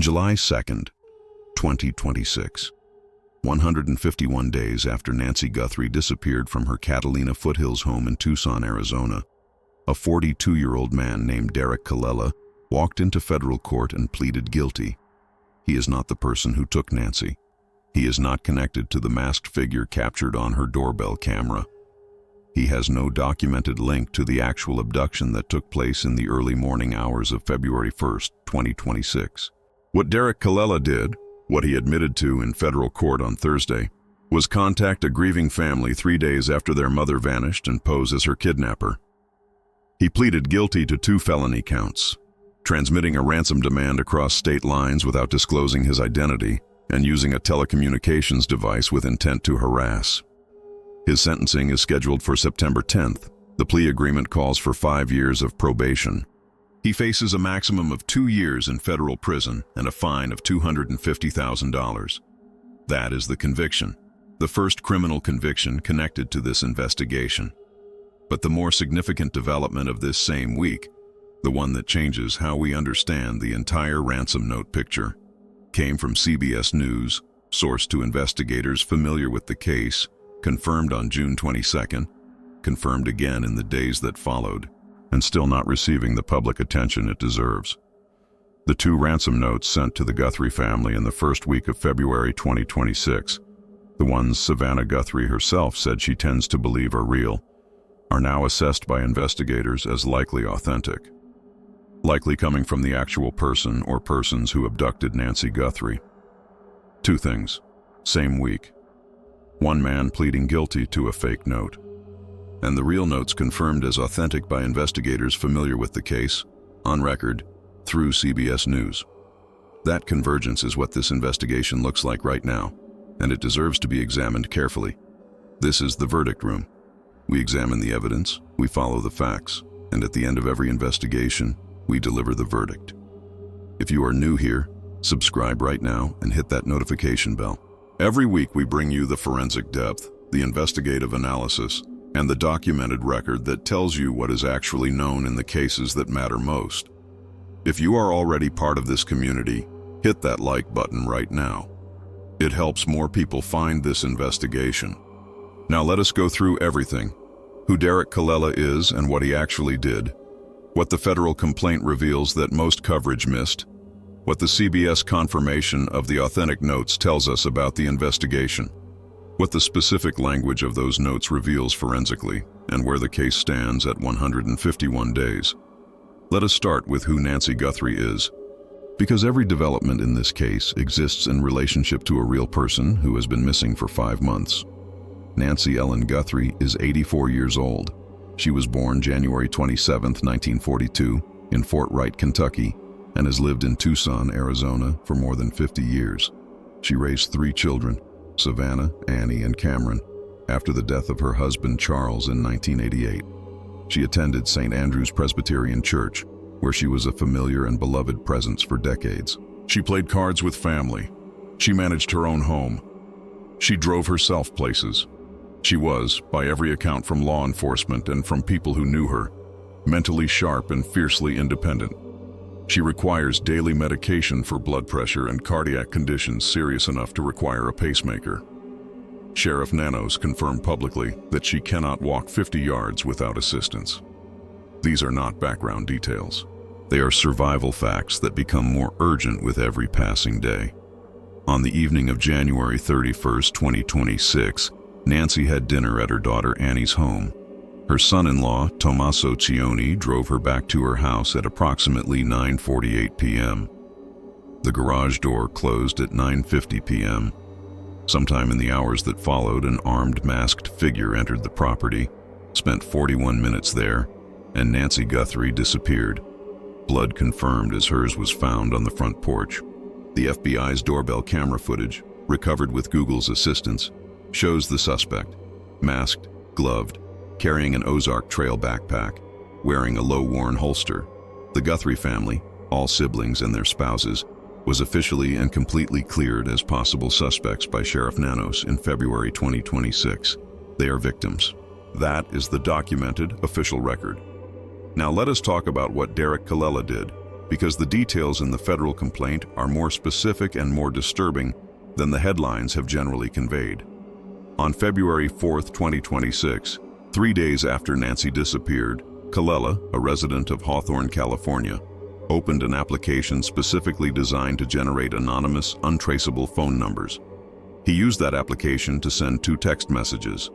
July 2nd, 2026. 151 days after Nancy Guthrie disappeared from her Catalina Foothills home in Tucson, Arizona, a 42-year-old man named Derrick Callella walked into federal court and pleaded guilty. He is not the person who took Nancy. He is not connected to the masked figure captured on her doorbell camera. He has no documented link to the actual abduction that took place in the early morning hours of February 1st, 2026. What Derrick Callella did, what he admitted to in federal court on Thursday, was contact a grieving family 3 days after their mother vanished and pose as her kidnapper. He pleaded guilty to 2 felony counts, transmitting a ransom demand across state lines without disclosing his identity, and using a telecommunications device with intent to harass. His sentencing is scheduled for September 10th. The plea agreement calls for 5 years of probation. He faces a maximum of 2 years in federal prison and a fine of $250,000. That is the conviction, the first criminal conviction connected to this investigation. But the more significant development of this same week, the one that changes how we understand the entire ransom note picture, came from CBS News, sourced to investigators familiar with the case, confirmed on June 22nd, confirmed again in the days that followed, and still not receiving the public attention it deserves. The 2 ransom notes sent to the Guthrie family in the first week of February 2026, the ones Savannah Guthrie herself said she tends to believe are real, are now assessed by investigators as likely authentic. Likely coming from the actual person or persons who abducted Nancy Guthrie. 2 things, same week. 1 man pleading guilty to a fake note, and the real notes confirmed as authentic by investigators familiar with the case, on record, through CBS News. That convergence is what this investigation looks like right now, and it deserves to be examined carefully. This is the verdict room. We examine the evidence, we follow the facts, and at the end of every investigation, we deliver the verdict. If you are new here, subscribe right now and hit that notification bell. Every week we bring you the forensic depth, the investigative analysis, and the documented record that tells you what is actually known in the cases that matter most. If you are already part of this community, hit that like button right now. It helps more people find this investigation. Now let us go through everything: who Derrick Callella is and what he actually did, what the federal complaint reveals that most coverage missed, what the CBS confirmation of the authentic notes tells us about the investigation, what the specific language of those notes reveals forensically, and where the case stands at 151 days. Let us start with who Nancy Guthrie is, because every development in this case exists in relationship to a real person who has been missing for 5 months. Nancy Ellen Guthrie is 84 years old. She was born January 27, 1942, in Fort Wright, Kentucky, and has lived in Tucson, Arizona for more than 50 years. She raised 3 children, Savannah, Annie, and Cameron, after the death of her husband Charles in 1988. She attended St. Andrew's Presbyterian Church, where she was a familiar and beloved presence for decades. She played cards with family. She managed her own home. She drove herself places. She was, by every account from law enforcement and from people who knew her, mentally sharp and fiercely independent. She requires daily medication for blood pressure and cardiac conditions serious enough to require a pacemaker. Sheriff Nanos confirmed publicly that she cannot walk 50 yards without assistance. These are not background details. They are survival facts that become more urgent with every passing day. On the evening of January 31st, 2026, Nancy had dinner at her daughter Annie's home. Her son-in-law, Tommaso Cioni, drove her back to her house at approximately 9:48 p.m. The garage door closed at 9:50 p.m. Sometime in the hours that followed, an armed, masked figure entered the property, spent 41 minutes there, and Nancy Guthrie disappeared. Blood confirmed as hers was found on the front porch. The FBI's doorbell camera footage, recovered with Google's assistance, shows the suspect, masked, gloved, carrying an Ozark Trail backpack, wearing a low-worn holster. The Guthrie family, all siblings and their spouses, was officially and completely cleared as possible suspects by Sheriff Nanos in February 2026. They are victims. That is the documented official record. Now let us talk about what Derrick Callella did, because the details in the federal complaint are more specific and more disturbing than the headlines have generally conveyed. On February 4, 2026, 3 days after Nancy disappeared, Callella, a resident of Hawthorne, California, opened an application specifically designed to generate anonymous, untraceable phone numbers. He used that application to send 2 text messages.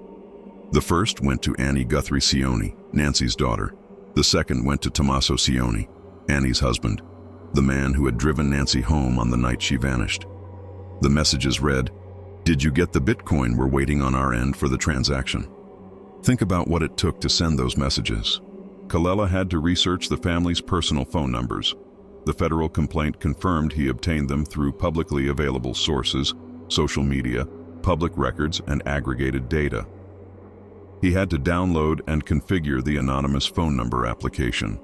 The first went to Annie Guthrie Cioni, Nancy's daughter. The second went to Tommaso Cioni, Annie's husband, the man who had driven Nancy home on the night she vanished. The messages read, "Did you get the Bitcoin? We're waiting on our end for the transaction." Think about what it took to send those messages. Callella had to research the family's personal phone numbers. The federal complaint confirmed he obtained them through publicly available sources, social media, public records, and aggregated data. He had to download and configure the anonymous phone number application.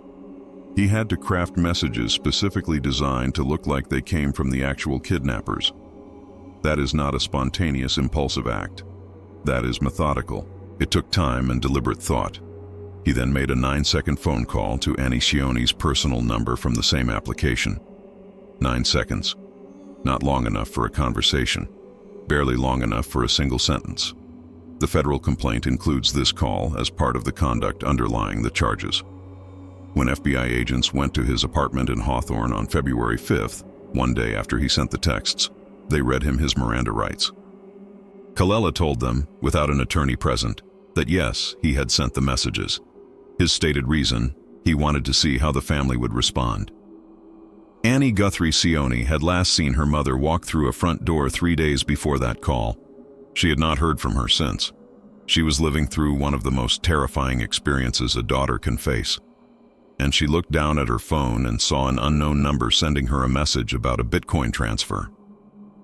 He had to craft messages specifically designed to look like they came from the actual kidnappers. That is not a spontaneous, impulsive act. That is methodical. It took time and deliberate thought. He then made a 9-second phone call to Annie Cioni's personal number from the same application. 9 seconds. Not long enough for a conversation. Barely long enough for a single sentence. The federal complaint includes this call as part of the conduct underlying the charges. When FBI agents went to his apartment in Hawthorne on February 5th, 1 day after he sent the texts, they read him his Miranda rights. Callella told them, without an attorney present, that yes, he had sent the messages. His stated reason, he wanted to see how the family would respond. Annie Guthrie Cioni had last seen her mother walk through a front door 3 days before that call. She had not heard from her since. She was living through one of the most terrifying experiences a daughter can face. And she looked down at her phone and saw an unknown number sending her a message about a Bitcoin transfer.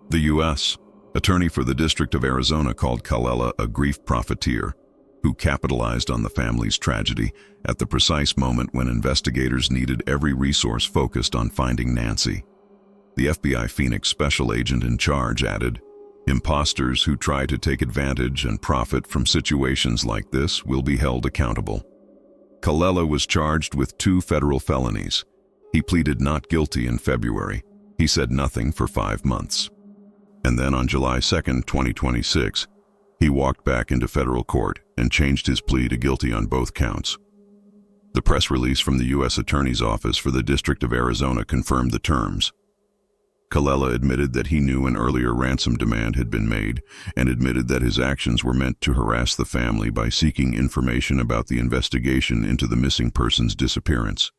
The U.S. attorney for the District of Arizona called Callella a grief profiteer who capitalized on the family's tragedy at the precise moment when investigators needed every resource focused on finding Nancy. The FBI Phoenix special agent in charge added, "Imposters who try to take advantage and profit from situations like this will be held accountable." Callella was charged with 2 federal felonies. He pleaded not guilty in February. He said nothing for 5 months. And then on July 2, 2026, he walked back into federal court and changed his plea to guilty on both counts. The press release from the U.S. Attorney's Office for the District of Arizona confirmed the terms. Callella admitted that he knew an earlier ransom demand had been made and admitted that his actions were meant to harass the family by seeking information about the investigation into the missing person's disappearance.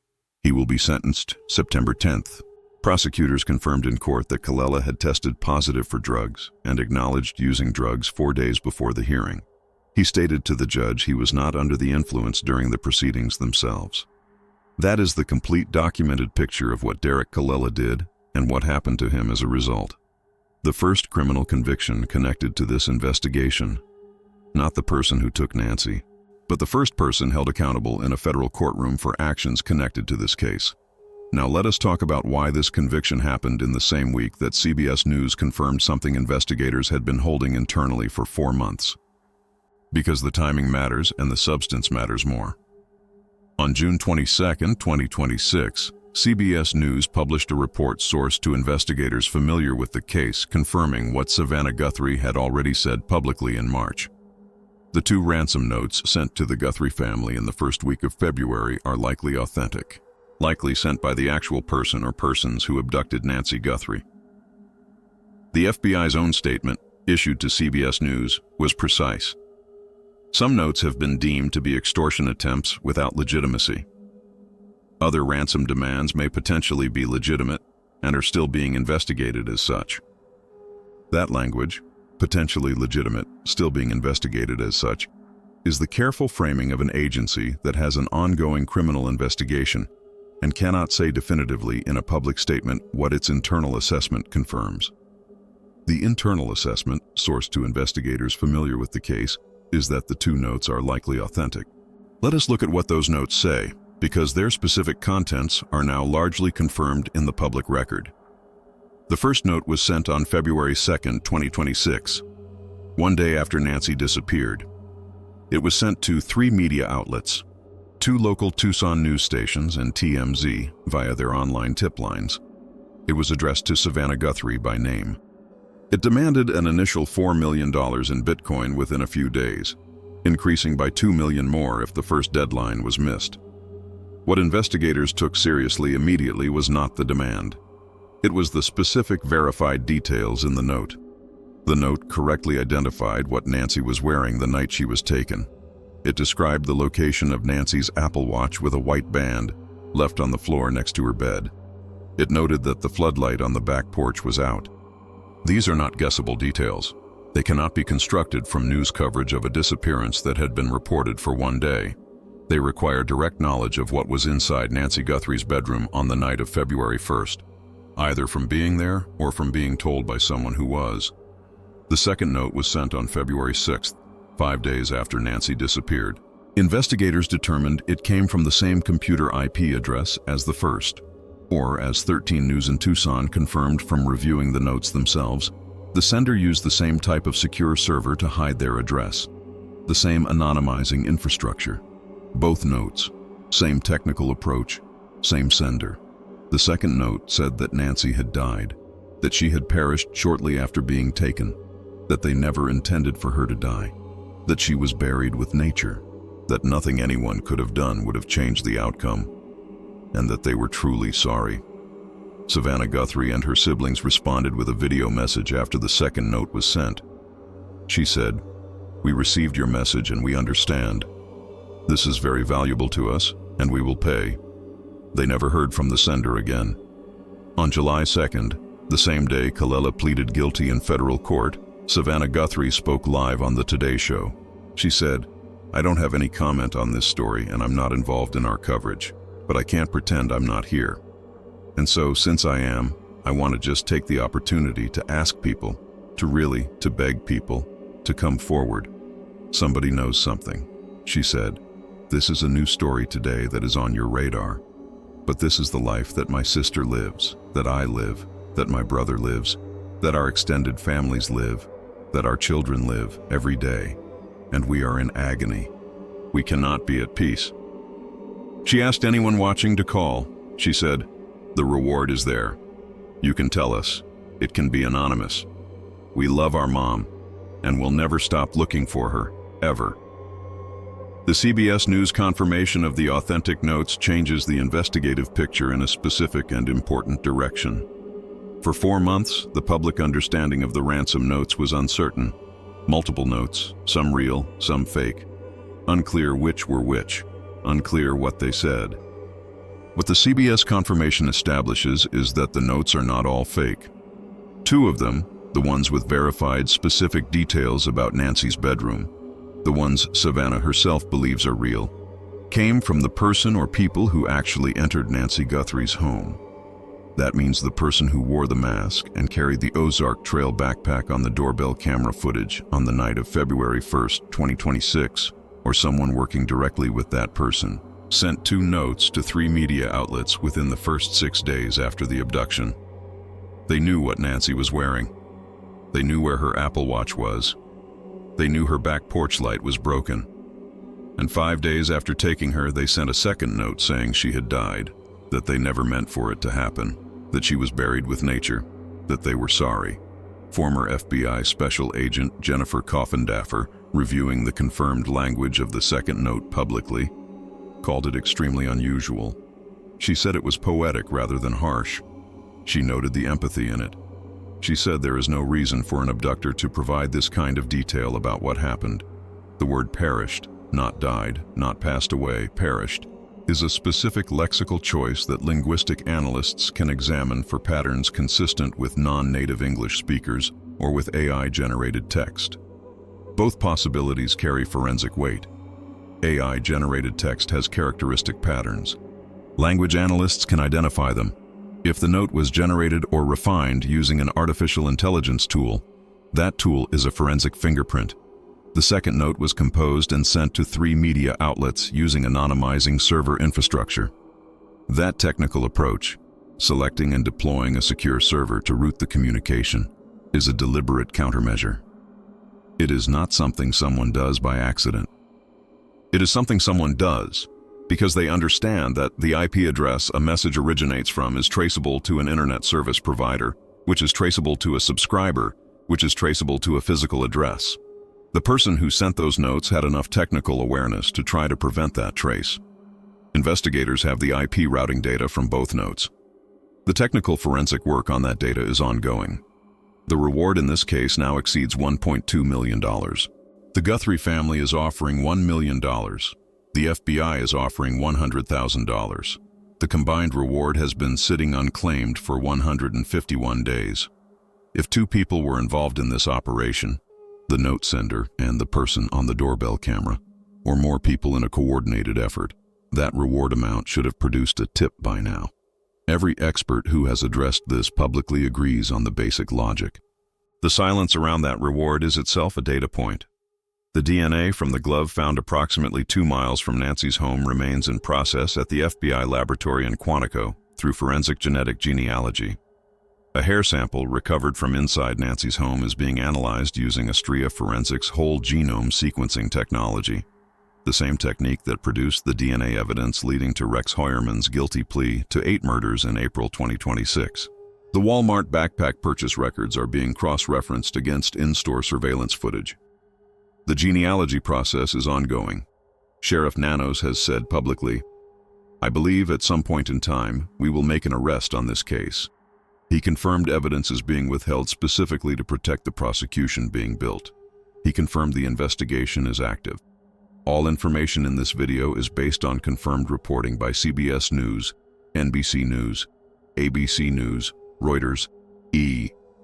He will be sentenced September 10th. Prosecutors confirmed in court that Callella had tested positive for drugs and acknowledged using drugs 4 days before the hearing. He stated to the judge he was not under the influence during the proceedings themselves. That is the complete documented picture of what Derrick Callella did and what happened to him as a result. The first criminal conviction connected to this investigation. Not the person who took Nancy, but the first person held accountable in a federal courtroom for actions connected to this case. Now let us talk about why this conviction happened in the same week that CBS News confirmed something investigators had been holding internally for 4 months. Because the timing matters and the substance matters more. On June 22, 2026, CBS News published a report sourced to investigators familiar with the case, confirming what Savannah Guthrie had already said publicly in March. The 2 ransom notes sent to the Guthrie family in the first week of February are likely authentic, likely sent by the actual person or persons who abducted Nancy Guthrie. The FBI's own statement, issued to CBS News, was precise. Some notes have been deemed to be extortion attempts without legitimacy. Other ransom demands may potentially be legitimate and are still being investigated as such. That language, potentially legitimate, still being investigated as such, is the careful framing of an agency that has an ongoing criminal investigation and cannot say definitively in a public statement what its internal assessment confirms. The internal assessment, sourced to investigators familiar with the case, is that the 2 notes are likely authentic. Let us look at what those notes say, because their specific contents are now largely confirmed in the public record. The first note was sent on February 2, 2026, 1 day after Nancy disappeared. It was sent to 3 media outlets: 2 local Tucson news stations and TMZ via their online tip lines. It was addressed to Savannah Guthrie by name. It demanded an initial $4 million in Bitcoin within a few days, increasing by $2 million more if the first deadline was missed. What investigators took seriously immediately was not the demand. It was the specific verified details in the note. The note correctly identified what Nancy was wearing the night she was taken. It described the location of Nancy's Apple Watch with a white band left on the floor next to her bed. It noted that the floodlight on the back porch was out. These are not guessable details. They cannot be constructed from news coverage of a disappearance that had been reported for one day. They require direct knowledge of what was inside Nancy Guthrie's bedroom on the night of February 1st, either from being there or from being told by someone who was. The second note was sent on February 6th, 5 days after Nancy disappeared. Investigators determined it came from the same computer IP address as the first, or as 13 News in Tucson confirmed from reviewing the notes themselves, the sender used the same type of secure server to hide their address, the same anonymizing infrastructure. Both notes, same technical approach, same sender. The second note said that Nancy had died, that she had perished shortly after being taken, that they never intended for her to die, that she was buried with nature, that nothing anyone could have done would have changed the outcome, and that they were truly sorry. Savannah Guthrie and her siblings responded with a video message after the second note was sent. She said, "We received your message and we understand. This is very valuable to us, and we will pay." They never heard from the sender again. On July 2nd, the same day Callella pleaded guilty in federal court, Savannah Guthrie spoke live on the Today Show. She said, "I don't have any comment on this story and I'm not involved in our coverage, but I can't pretend I'm not here. And so, since I am, I want to just take the opportunity to ask people, to beg people, to come forward. Somebody knows something." She said, "This is a new story today that is on your radar. But this is the life that my sister lives, that I live, that my brother lives, that our extended families live, that our children live every day. And we are in agony. We cannot be at peace." She asked anyone watching to call. She said, "The reward is there. You can tell us. It can be anonymous. We love our mom, and we'll never stop looking for her, ever." The CBS News confirmation of the authentic notes changes the investigative picture in a specific and important direction. For 4 months, the public understanding of the ransom notes was uncertain. Multiple notes, some real, some fake. Unclear which were which. Unclear what they said. What the CBS confirmation establishes is that the notes are not all fake. 2 of them, the ones with verified specific details about Nancy's bedroom, the ones Savannah herself believes are real, came from the person or people who actually entered Nancy Guthrie's home. That means the person who wore the mask and carried the Ozark Trail backpack on the doorbell camera footage on the night of February 1st, 2026, or someone working directly with that person, sent 2 notes to 3 media outlets within the first 6 days after the abduction. They knew what Nancy was wearing. They knew where her Apple Watch was. They knew her back porch light was broken. And 5 days after taking her, they sent a second note saying she had died, that they never meant for it to happen, that she was buried with nature, that they were sorry. Former FBI Special Agent Jennifer Coffindaffer, reviewing the confirmed language of the second note publicly, called it extremely unusual. She said it was poetic rather than harsh. She noted the empathy in it. She said there is no reason for an abductor to provide this kind of detail about what happened. The word perished, not died, not passed away, perished, is a specific lexical choice that linguistic analysts can examine for patterns consistent with non-native English speakers or with AI-generated text. Both possibilities carry forensic weight. AI-generated text has characteristic patterns. Language analysts can identify them. If the note was generated or refined using an artificial intelligence tool, that tool is a forensic fingerprint. The second note was composed and sent to 3 media outlets using anonymizing server infrastructure. That technical approach, selecting and deploying a secure server to route the communication, is a deliberate countermeasure. It is not something someone does by accident. It is something someone does because they understand that the IP address a message originates from is traceable to an internet service provider, which is traceable to a subscriber, which is traceable to a physical address. The person who sent those notes had enough technical awareness to try to prevent that trace. Investigators have the IP routing data from both notes. The technical forensic work on that data is ongoing. The reward in this case now exceeds $1.2 million. The Guthrie family is offering $1 million. The FBI is offering $100,000. The combined reward has been sitting unclaimed for 151 days. If two people were involved in this operation, the note sender and the person on the doorbell camera, or more people in a coordinated effort, that reward amount should have produced a tip by now. Every expert who has addressed this publicly agrees on the basic logic. The silence around that reward is itself a data point. The DNA from the glove found approximately 2 miles from Nancy's home remains in process at the FBI laboratory in Quantico through forensic genetic genealogy. A hair sample recovered from inside Nancy's home is being analyzed using Astrea Forensics whole genome sequencing technology, the same technique that produced the DNA evidence leading to Rex Heuermann's guilty plea to 8 murders in April 2026. The Walmart backpack purchase records are being cross-referenced against in-store surveillance footage. The genealogy process is ongoing. Sheriff Nanos has said publicly, "I believe at some point in time we will make an arrest on this case." He confirmed evidence is being withheld specifically to protect the prosecution being built. He confirmed the investigation is active. All information in this video is based on confirmed reporting by CBS News, NBC News, ABC News, Reuters,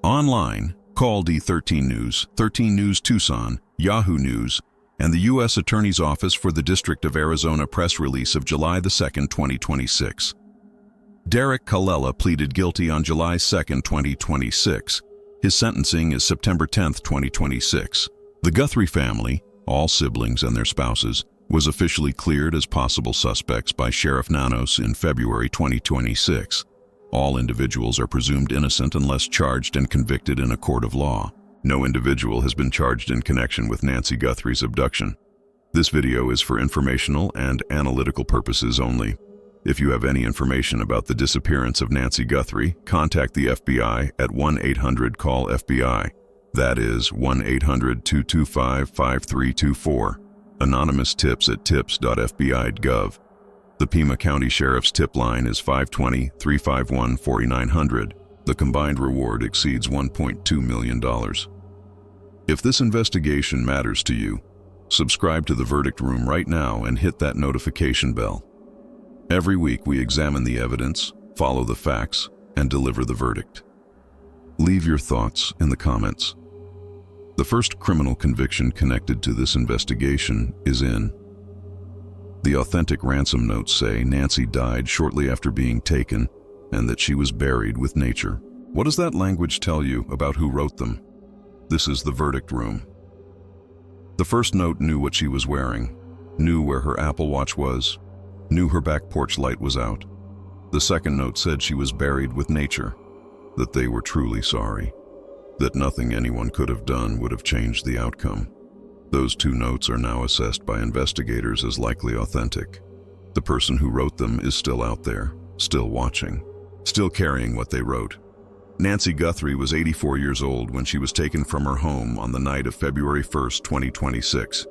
Online, Call D13 News, 13 News Tucson, Yahoo News, and the U.S. Attorney's Office for the District of Arizona press release of July 2, 2026. Derrick Callella pleaded guilty on July 2, 2026. His sentencing is September 10, 2026. The Guthrie family, all siblings and their spouses, was officially cleared as possible suspects by Sheriff Nanos in February 2026. All individuals are presumed innocent unless charged and convicted in a court of law. No individual has been charged in connection with Nancy Guthrie's abduction. This video is for informational and analytical purposes only. If you have any information about the disappearance of Nancy Guthrie, contact the FBI at 1-800-CALL-FBI. That is 1-800-225-5324. Anonymous tips at tips.fbi.gov. The Pima County Sheriff's tip line is 520-351-4900. The combined reward exceeds $1.2 million. If this investigation matters to you, subscribe to the Verdict Room right now and hit that notification bell. Every week we examine the evidence, follow the facts, and deliver the verdict. Leave your thoughts in the comments. The first criminal conviction connected to this investigation is in. The authentic ransom notes say Nancy died shortly after being taken and that she was buried with nature. What does that language tell you about who wrote them? This is the Verdict Room. The first note knew what she was wearing, knew where her Apple Watch was, knew her back porch light was out. The second note said she was buried with nature, that they were truly sorry, that nothing anyone could have done would have changed the outcome. Those two notes are now assessed by investigators as likely authentic. The person who wrote them is still out there, still watching, still carrying what they wrote. Nancy Guthrie was 84 years old when she was taken from her home on the night of February 1, 2026.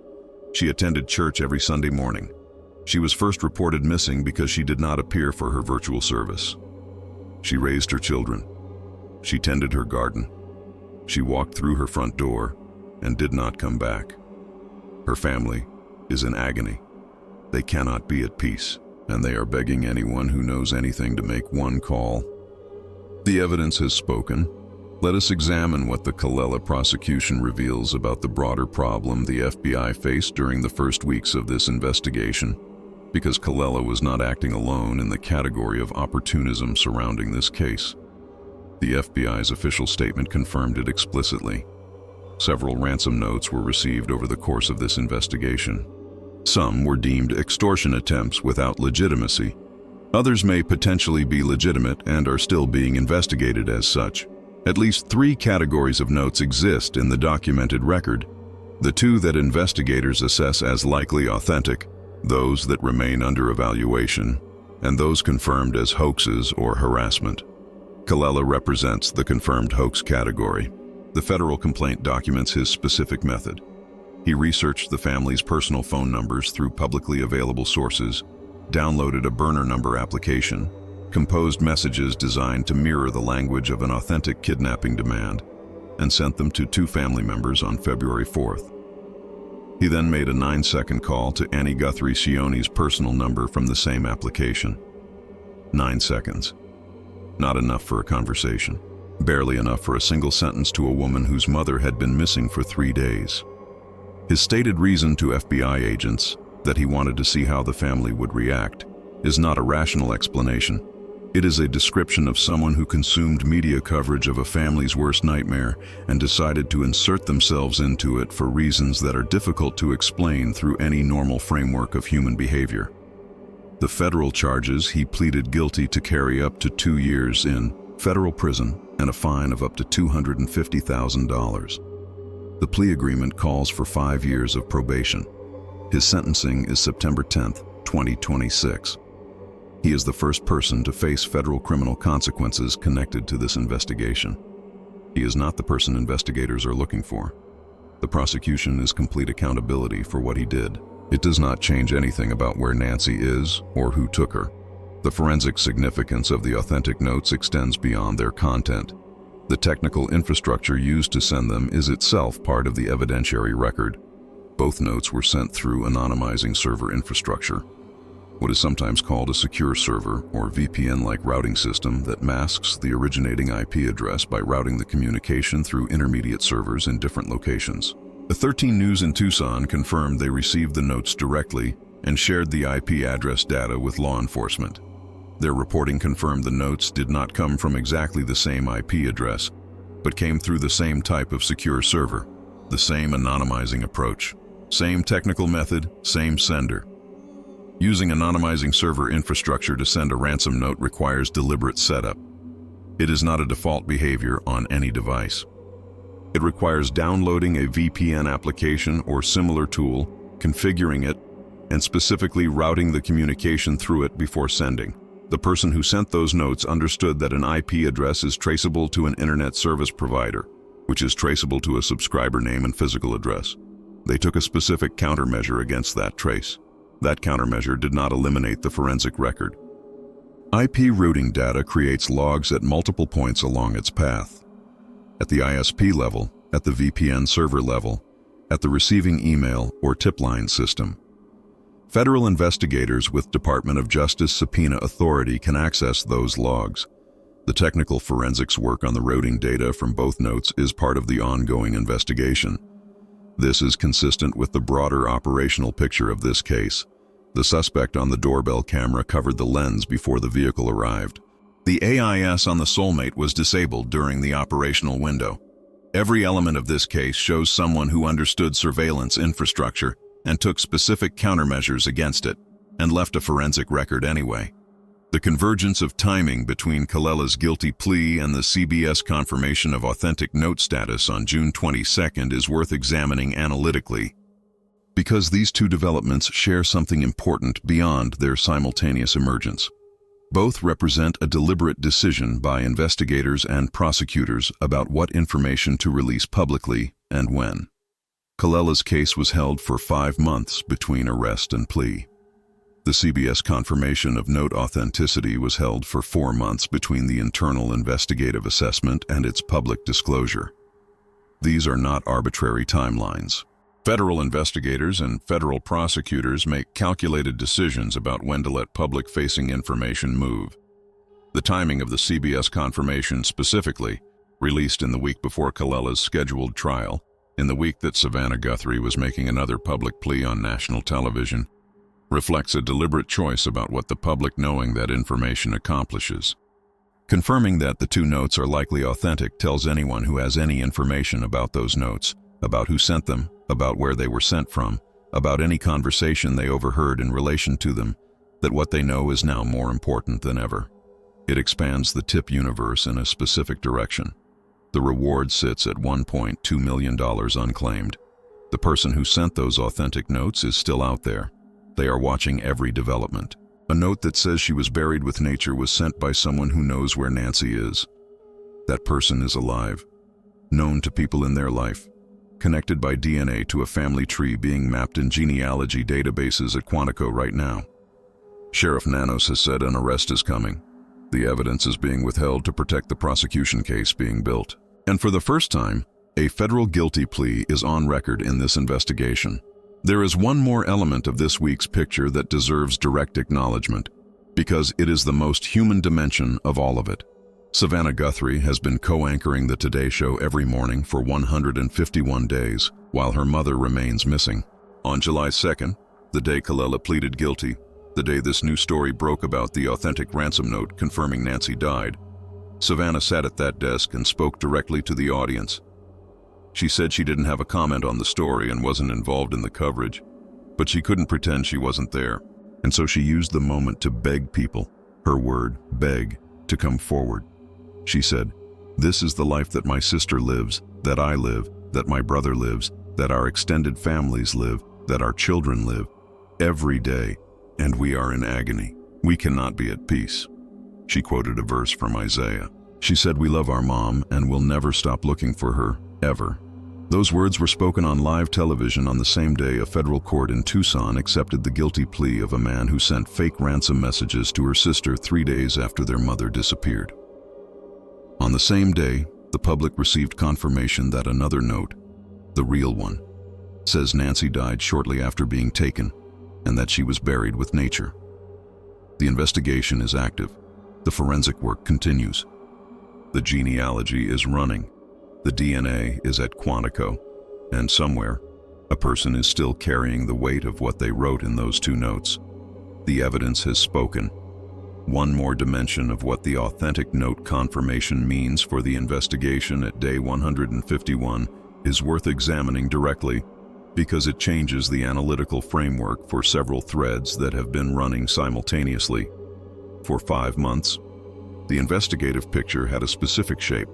She attended church every Sunday morning. She was first reported missing because she did not appear for her virtual service. She raised her children. She tended her garden. She walked through her front door and did not come back. Her family is in agony. They cannot be at peace, and they are begging anyone who knows anything to make one call. The evidence has spoken. Let us examine what the Callella prosecution reveals about the broader problem the FBI faced during the first weeks of this investigation, because Callella was not acting alone in the category of opportunism surrounding this case. The FBI's official statement confirmed it explicitly. Several ransom notes were received over the course of this investigation. Some were deemed extortion attempts without legitimacy. Others may potentially be legitimate and are still being investigated as such. At least 3 categories of notes exist in the documented record. The 2 that investigators assess as likely authentic those that remain under evaluation, and those confirmed as hoaxes or harassment. Callella represents the confirmed hoax category. The federal complaint documents his specific method. He researched the family's personal phone numbers through publicly available sources, downloaded a burner number application, composed messages designed to mirror the language of an authentic kidnapping demand, and sent them to 2 family members on February 4th. He then made a 9-second call to Annie Guthrie Cioni's personal number from the same application. 9 seconds. Not enough for a conversation. Barely enough for a single sentence to a woman whose mother had been missing for 3 days. His stated reason to FBI agents, that he wanted to see how the family would react, is not a rational explanation. It is a description of someone who consumed media coverage of a family's worst nightmare and decided to insert themselves into it for reasons that are difficult to explain through any normal framework of human behavior. The federal charges he pleaded guilty to carry up to 2 years in federal prison and a fine of up to $250,000. The plea agreement calls for 5 years of probation. His sentencing is September 10, 2026. He is the first person to face federal criminal consequences connected to this investigation. He is not the person investigators are looking for. The prosecution is complete accountability for what he did. It does not change anything about where Nancy is or who took her. The forensic significance of the authentic notes extends beyond their content. The technical infrastructure used to send them is itself part of the evidentiary record. Both notes were sent through anonymizing server infrastructure, what is sometimes called a secure server or VPN-like routing system that masks the originating IP address by routing the communication through intermediate servers in different locations. The 13 News in Tucson confirmed they received the notes directly and shared the IP address data with law enforcement. Their reporting confirmed the notes did not come from exactly the same IP address, but came through the same type of secure server, the same anonymizing approach, same technical method, same sender. Using anonymizing server infrastructure to send a ransom note requires deliberate setup. It is not a default behavior on any device. It requires downloading a VPN application or similar tool, configuring it, and specifically routing the communication through it before sending. The person who sent those notes understood that an IP address is traceable to an internet service provider, which is traceable to a subscriber name and physical address. They took a specific countermeasure against that trace. That countermeasure did not eliminate the forensic record. IP routing data creates logs at multiple points along its path. At the ISP level, at the VPN server level, at the receiving email or tip line system. Federal investigators with Department of Justice subpoena authority can access those logs. The technical forensics work on the routing data from both notes is part of the ongoing investigation. This is consistent with the broader operational picture of this case. The suspect on the doorbell camera covered the lens before the vehicle arrived. The AIS on the soulmate was disabled during the operational window. Every element of this case shows someone who understood surveillance infrastructure and took specific countermeasures against it, and left a forensic record anyway. The convergence of timing between Callella's guilty plea and the CBS confirmation of authentic note status on June 22nd is worth examining analytically, because these two developments share something important beyond their simultaneous emergence. Both represent a deliberate decision by investigators and prosecutors about what information to release publicly and when. Callella's case was held for 5 months between arrest and plea. The CBS confirmation of note authenticity was held for 4 months between the internal investigative assessment and its public disclosure. These are not arbitrary timelines. Federal investigators and federal prosecutors make calculated decisions about when to let public-facing information move. The timing of the CBS confirmation specifically, released in the week before Callella's scheduled trial, in the week that Savannah Guthrie was making another public plea on national television, reflects a deliberate choice about what the public knowing that information accomplishes. Confirming that the 2 notes are likely authentic tells anyone who has any information about those notes, about who sent them, about where they were sent from, about any conversation they overheard in relation to them, that what they know is now more important than ever. It expands the tip universe in a specific direction. The reward sits at $1.2 million unclaimed. The person who sent those authentic notes is still out there. They are watching every development. A note that says she was buried with nature was sent by someone who knows where Nancy is. That person is alive, known to people in their life, connected by DNA to a family tree being mapped in genealogy databases at Quantico right now. Sheriff Nanos has said an arrest is coming. The evidence is being withheld to protect the prosecution case being built. And for the first time, a federal guilty plea is on record in this investigation. There is one more element of this week's picture that deserves direct acknowledgement, because it is the most human dimension of all of it. Savannah Guthrie has been co-anchoring the Today Show every morning for 151 days, while her mother remains missing. On July 2nd, the day Callella pleaded guilty, the day this new story broke about the authentic ransom note confirming Nancy died, Savannah sat at that desk and spoke directly to the audience. She said she didn't have a comment on the story and wasn't involved in the coverage, but she couldn't pretend she wasn't there, and so she used the moment to beg people, her word, beg, to come forward. She said, "This is the life that my sister lives, that I live, that my brother lives, that our extended families live, that our children live, every day, and we are in agony. We cannot be at peace." She quoted a verse from Isaiah. She said, "We love our mom and will never stop looking for her, ever." Those words were spoken on live television on the same day a federal court in Tucson accepted the guilty plea of a man who sent fake ransom messages to her sister 3 days after their mother disappeared. On the same day, the public received confirmation that another note, the real one, says Nancy died shortly after being taken and that she was buried with nature. The investigation is active. The forensic work continues. The genealogy is running. The DNA is at Quantico, and somewhere, a person is still carrying the weight of what they wrote in those 2 notes. The evidence has spoken. One more dimension of what the authentic note confirmation means for the investigation at day 151 is worth examining directly, because it changes the analytical framework for several threads that have been running simultaneously. For 5 months, the investigative picture had a specific shape: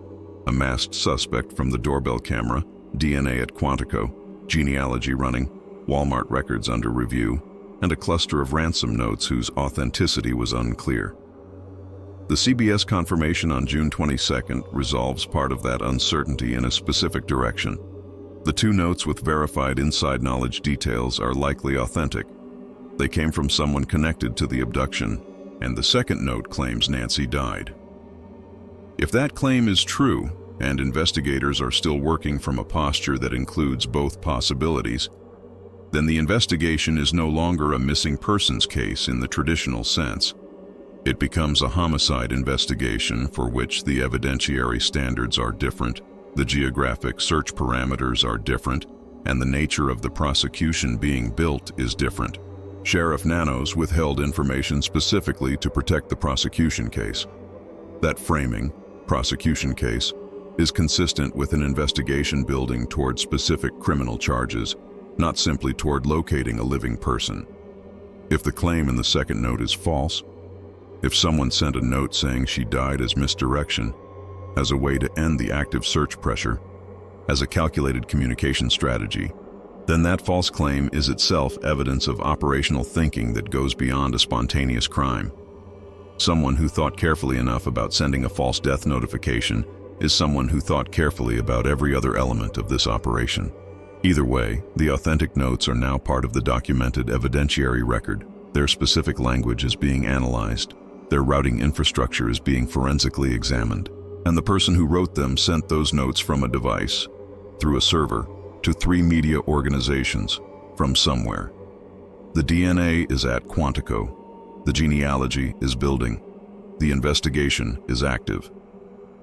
a masked suspect from the doorbell camera, DNA at Quantico, genealogy running, Walmart records under review, and a cluster of ransom notes whose authenticity was unclear. The CBS confirmation on June 22nd resolves part of that uncertainty in a specific direction. The 2 notes with verified inside knowledge details are likely authentic. They came from someone connected to the abduction, and the second note claims Nancy died. If that claim is true, and investigators are still working from a posture that includes both possibilities, then the investigation is no longer a missing persons case in the traditional sense. It becomes a homicide investigation for which the evidentiary standards are different, the geographic search parameters are different, and the nature of the prosecution being built is different. Sheriff Nanos withheld information specifically to protect the prosecution case. That framing, prosecution case, is consistent with an investigation building toward specific criminal charges, not simply toward locating a living person. If the claim in the second note is false, if someone sent a note saying she died as misdirection, as a way to end the active search pressure, as a calculated communication strategy, then that false claim is itself evidence of operational thinking that goes beyond a spontaneous crime. Someone who thought carefully enough about sending a false death notification is someone who thought carefully about every other element of this operation. Either way, the authentic notes are now part of the documented evidentiary record. Their specific language is being analyzed, their routing infrastructure is being forensically examined, and the person who wrote them sent those notes from a device, through a server, to 3 media organizations, from somewhere. The DNA is at Quantico. The genealogy is building. The investigation is active.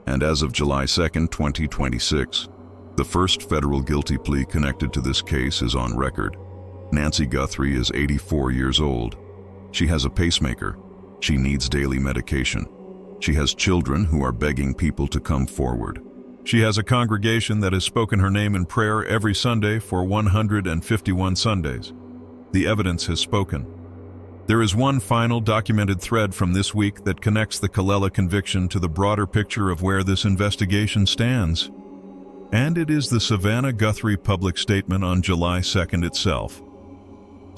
And as of July 2nd, 2026, the first federal guilty plea connected to this case is on record. Nancy Guthrie is 84 years old. She has a pacemaker. She needs daily medication. She has children who are begging people to come forward. She has a congregation that has spoken her name in prayer every Sunday for 151 Sundays. The evidence has spoken. There is one final documented thread from this week that connects the Callella conviction to the broader picture of where this investigation stands. And it is the Savannah Guthrie public statement on July 2nd itself.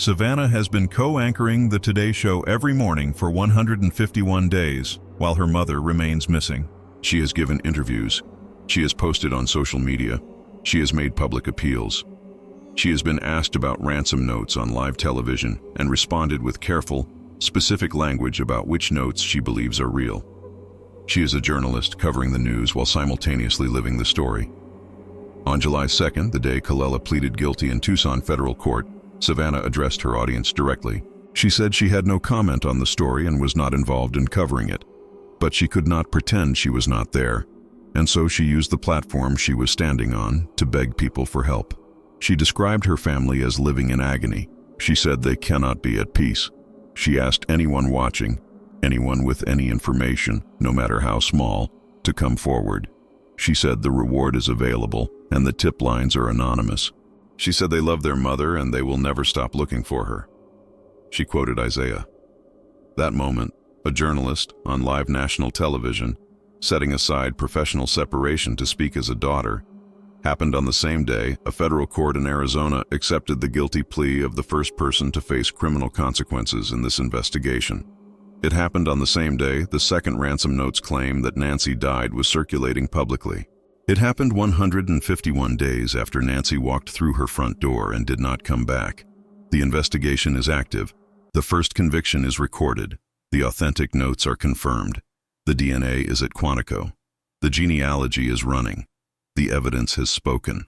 Savannah has been co-anchoring the Today Show every morning for 151 days, while her mother remains missing. She has given interviews. She has posted on social media. She has made public appeals. She has been asked about ransom notes on live television and responded with careful, specific language about which notes she believes are real. She is a journalist covering the news while simultaneously living the story. On July 2nd, the day Callella pleaded guilty in Tucson federal court, Savannah addressed her audience directly. She said she had no comment on the story and was not involved in covering it. But she could not pretend she was not there, and so she used the platform she was standing on to beg people for help. She described her family as living in agony. She said they cannot be at peace. She asked anyone watching, anyone with any information, no matter how small, to come forward. She said the reward is available and the tip lines are anonymous. She said they love their mother and they will never stop looking for her. She quoted Isaiah. That moment, a journalist on live national television, setting aside professional separation to speak as a daughter, happened on the same day a federal court in Arizona accepted the guilty plea of the first person to face criminal consequences in this investigation. It happened on the same day the second ransom notes claim that Nancy died was circulating publicly. It happened 151 days after Nancy walked through her front door and did not come back. The investigation is active. The first conviction is recorded. The authentic notes are confirmed. The DNA is at Quantico. The genealogy is running. The evidence has spoken.